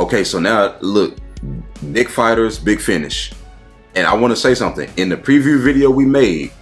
Okay, so now look, big fighters, big finish. And I want to say something. In the preview video we made,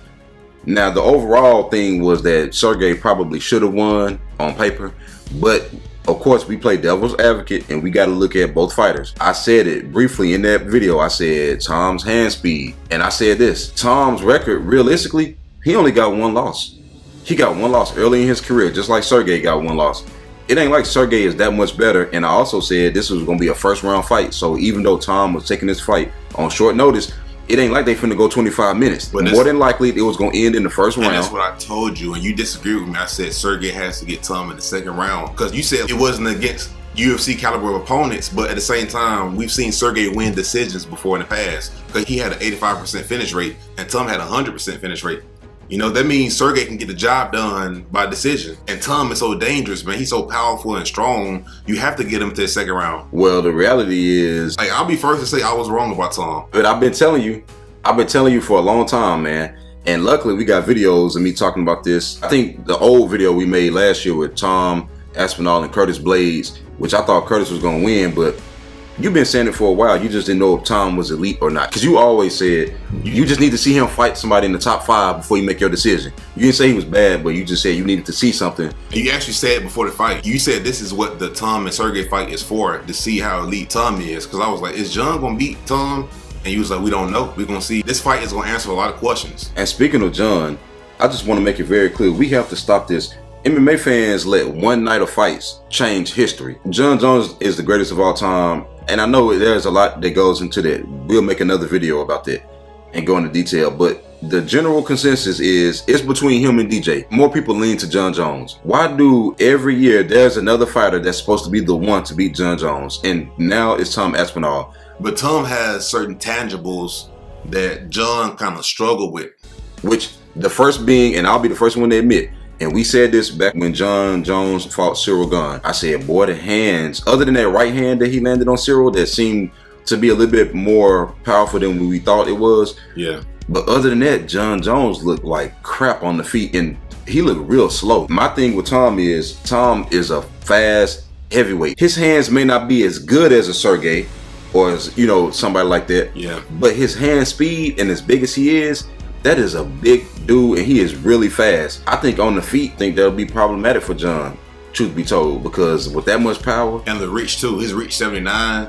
now the overall thing was that Sergei probably should have won on paper, but of course we play devil's advocate and we got to look at both fighters. I said it briefly in that video. I said Tom's hand speed, and I said this: Tom's record, realistically, he only got one loss. He got one loss early in his career, just like Sergei got one loss. It ain't like Sergei is that much better. And I also said this was going to be a first round fight. So even though Tom was taking this fight on short notice, it ain't like they finna go 25 minutes. But more than likely, it was going to end in the first round. That's what I told you. And you disagreed with me. I said Sergei has to get Tom in the second round. Because you said it wasn't against UFC caliber of opponents. But at the same time, we've seen Sergei win decisions before in the past. Because he had an 85% finish rate. And Tom had a 100% finish rate. You know, that means Sergei can get the job done by decision. And Tom is so dangerous, man. He's so powerful and strong. You have to get him to the second round. Well, the reality is, like, I'll be first to say I was wrong about Tom. But I've been telling you for a long time, man. And luckily we got videos of me talking about this. I think the old video we made last year with Tom, Aspinall, and Curtis Blades, which I thought Curtis was going to win, but you've been saying it for a while. You just didn't know if Tom was elite or not. Because you always said you just need to see him fight somebody in the top 5 before you make your decision. You didn't say he was bad, but you just said you needed to see something. And you actually said before the fight, you said this is what the Tom and Sergei fight is for, to see how elite Tom is. Because I was like, is Jon going to beat Tom? And you was like, we don't know. We're going to see. This fight is going to answer a lot of questions. And speaking of Jon, I just want to make it very clear. We have to stop this. MMA fans let one night of fights change history. Jon Jones is the greatest of all time. And I know there's a lot that goes into that. We'll make another video about that and go into detail. But the general consensus is it's between him and DJ. More people lean to Jon Jones. Why do every year there's another fighter that's supposed to be the one to beat Jon Jones? And now it's Tom Aspinall. But Tom has certain tangibles that Jon kind of struggled with. Which the first being, and I'll be the first one to admit, and we said this back when Jon Jones fought Cyril Gane. I said, boy, the hands, other than that right hand that he landed on Cyril that seemed to be a little bit more powerful than we thought it was. Yeah. But other than that, Jon Jones looked like crap on the feet and he looked real slow. My thing with Tom is a fast heavyweight. His hands may not be as good as a Sergei or as, you know, somebody like that. Yeah. But his hand speed, and as big as he is, that is a big dude, and he is really fast. I think on the feet, that'll be problematic for Jon, truth be told, because with that much power. And the reach too, his reach 79,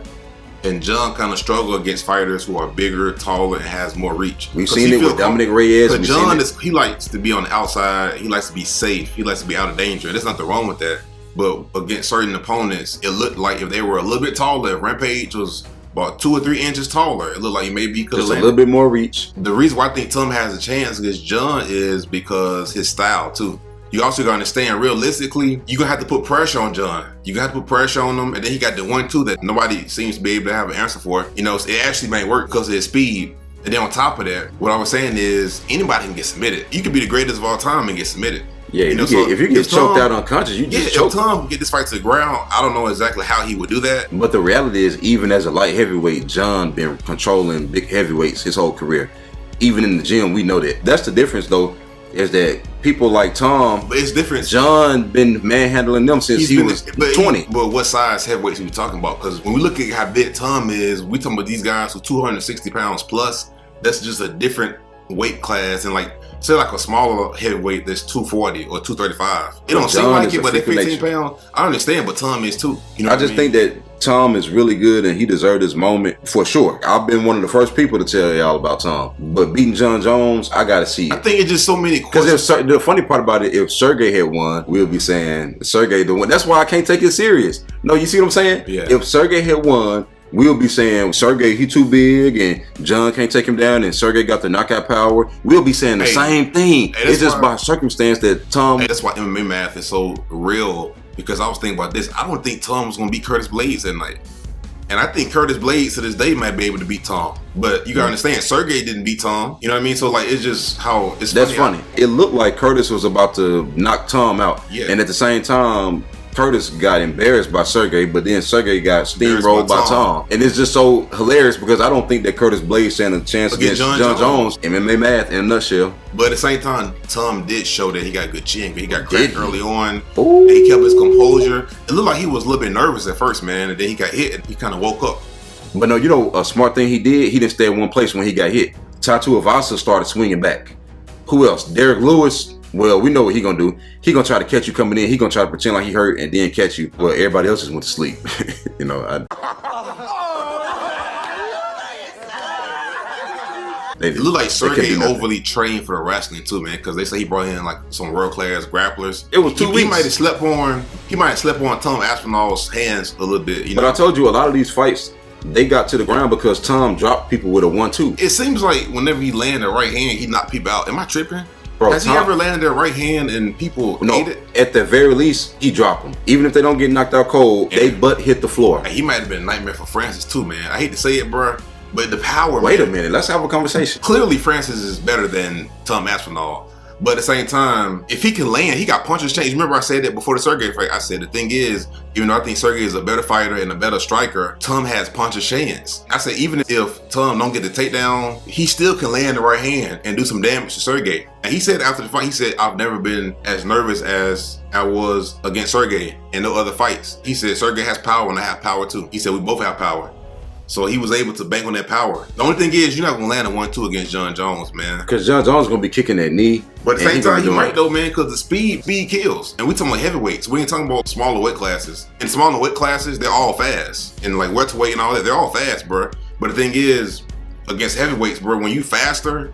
and Jon kind of struggle against fighters who are bigger, taller, and has more reach. We've seen it with Dominic Reyes. But Jon, he likes to be on the outside, he likes to be safe, he likes to be out of danger, and there's nothing wrong with that. But against certain opponents, it looked like if they were a little bit taller, if Rampage was about 2 or 3 inches taller, it looked like maybe he could have landed. A little bit more reach. The reason why I think Tom has a chance against Jon is because his style too. You also gotta understand, realistically, you're gonna have to put pressure on Jon. You gotta have to put pressure on him, and then he got the 1-2 that nobody seems to be able to have an answer for. You know, it actually may work because of his speed. And then on top of that, what I was saying is anybody can get submitted. You can be the greatest of all time and get submitted. Yeah, you know, if you get choked out unconscious, you just choke. If Tom can get this fight to the ground, I don't know exactly how he would do that. But the reality is, even as a light heavyweight, Jon been controlling big heavyweights his whole career. Even in the gym, we know that. That's the difference, though, is that people like Tom, but it's different. Jon been manhandling them since he was 20. But what size heavyweights are we talking about? Because when we look at how big Tom is, we talking about these guys who 260 pounds plus. That's just a different weight class, and like say like a smaller heavyweight that's 240 or 235. It don't seem like it, but they're 15 pounds. I understand, but Tom is too. You know, I just think that Tom is really good and he deserved his moment for sure. I've been one of the first people to tell y'all about Tom, but beating Jon Jones, I gotta see it. I think it's just so many questions. Because the funny part about it, if Sergei had won, we'll be saying Sergei the one. That's why I can't take it serious. No, you see what I'm saying? Yeah. If Sergei had won, we'll be saying Sergei, he too big and Jon can't take him down and Sergei got the knockout power. We'll be saying the same thing. It's just by circumstance that Tom... That's why MMA math is so real, because I was thinking about this. I don't think Tom was going to beat Curtis Blades that night. And I think Curtis Blades to this day might be able to beat Tom. But you got to understand, Sergei didn't beat Tom. You know what I mean? So like, it's just how... It's That's funny. It looked like Curtis was about to knock Tom out. Yeah. And at the same time, Curtis got embarrassed by Sergei, but then Sergei got steamrolled by Tom. And it's just so hilarious because I don't think that Curtis Blades stand a chance against Jon Jones. MMA math in a nutshell. But at the same time, Tom did show that he got good chin. He got cracked early on. And he kept his composure. It looked like he was a little bit nervous at first, man. And then he got hit and he kind of woke up. But no, you know, a smart thing he did, he didn't stay in one place when he got hit. Tatu Avasa started swinging back. Who else? Derek Lewis. Well, we know what he gonna do. He gonna try to catch you coming in. He gonna try to pretend like he hurt and then catch you. Well, everybody else just went to sleep. You know, it looked like Sergei overly trained for the wrestling too, man. Because they say he brought in like some world class grapplers. It was 2 weeks. He might have slept on Tom Aspinall's hands a little bit. You know? But I told you, a lot of these fights, they got to the ground because Tom dropped people with a 1-2. It seems like whenever he landed a right hand, he knocked people out. Am I tripping? Bro, has he ever landed a right hand and people ate it? At the very least, he dropped them. Even if they don't get knocked out cold, they butt hit the floor. He might have been a nightmare for Francis too, man. I hate to say it, bro, but the power. Wait a minute, let's have a conversation. Clearly, Francis is better than Tom Aspinall. But at the same time, if he can land, he got punches changed. Remember I said that before the Sergei fight. I said the thing is, even though I think Sergei is a better fighter and a better striker, Tom has punches chance. I said even if Tom don't get the takedown, he still can land the right hand and do some damage to Sergei. And he said after the fight, he said, I've never been as nervous as I was against Sergei in no other fights. He said Sergei has power and I have power too. He said we both have power. So he was able to bank on that power. The only thing is, you're not going to land a 1-2 against Jon Jones, man. Because Jon Jones is going to be kicking that knee. But at the same time, he might though, man, because the speed kills. And we talking about heavyweights. We ain't talking about smaller weight classes. In smaller weight classes, they're all fast. And like welterweight and all that, they're all fast, bro. But the thing is, against heavyweights, bro, when you faster,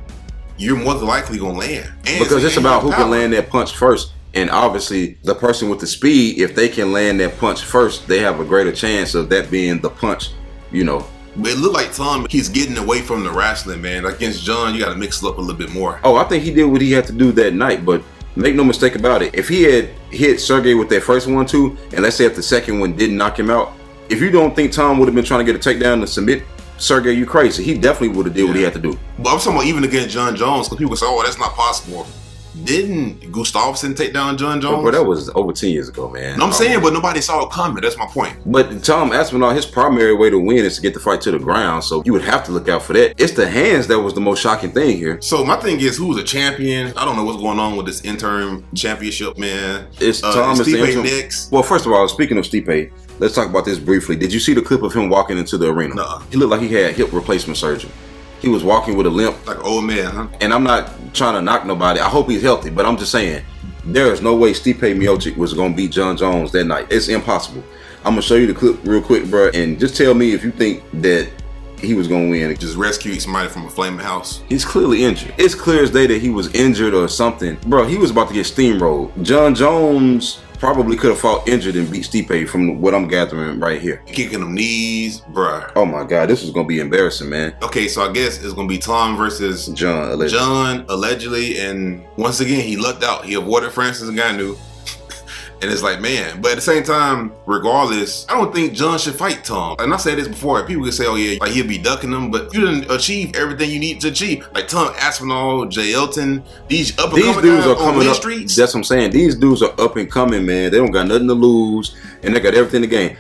you're more than likely going to land. Because it's about who can land that punch first. And obviously, the person with the speed, if they can land that punch first, they have a greater chance of that being the punch. You know. But it looked like Tom, he's getting away from the wrestling, man. Against Jon, you got to mix it up a little bit more. Oh, I think he did what he had to do that night. But make no mistake about it. If he had hit Sergei with that first 1-2, and let's say if the second one didn't knock him out, if you don't think Tom would have been trying to get a takedown to submit Sergei, you crazy. He definitely would have did what he had to do. But I'm talking about even against Jon Jones, because people say, oh, that's not possible. Didn't Gustafsson take down Jon Jones? But that was over 10 years ago, man. No, I'm saying, but nobody saw it coming. That's my point. But Tom Aspinall, his primary way to win is to get the fight to the ground, so you would have to look out for that. It's the hands that was the most shocking thing here. So my thing is, who's a champion? I don't know what's going on with this interim championship, man. It's Tom. Is Stipe next? Well, first of all, speaking of Stipe, let's talk about this briefly. Did you see the clip of him walking into the arena? No. He looked like he had hip replacement surgery. He was walking with a limp. Like an old man, huh? And I'm not trying to knock nobody. I hope he's healthy, but I'm just saying, there is no way Stipe Miocic was going to beat Jon Jones that night. It's impossible. I'm going to show you the clip real quick, bro, and just tell me if you think that he was going to win. Just rescue somebody from a flaming house. He's clearly injured. It's clear as day that he was injured or something. Bro, he was about to get steamrolled. Jon Jones probably could have fought injured and beat Stipe from what I'm gathering right here. Kicking them knees, bruh. Oh my God, this is going to be embarrassing, man. Okay, so I guess it's going to be Tom versus Jon, allegedly. Jon, allegedly, and once again, he lucked out. He avoided Francis Ngannou. And it's like, man, but at the same time, regardless, I don't think Jon should fight Tom. And I said this before, people can say, oh yeah, like he'll be ducking them, but you didn't achieve everything you need to achieve. Like Tom Aspinall, Jay Elton, these up and coming dudes guys are coming up. Streets. That's what I'm saying. These dudes are up and coming, man. They don't got nothing to lose, and they got everything to gain.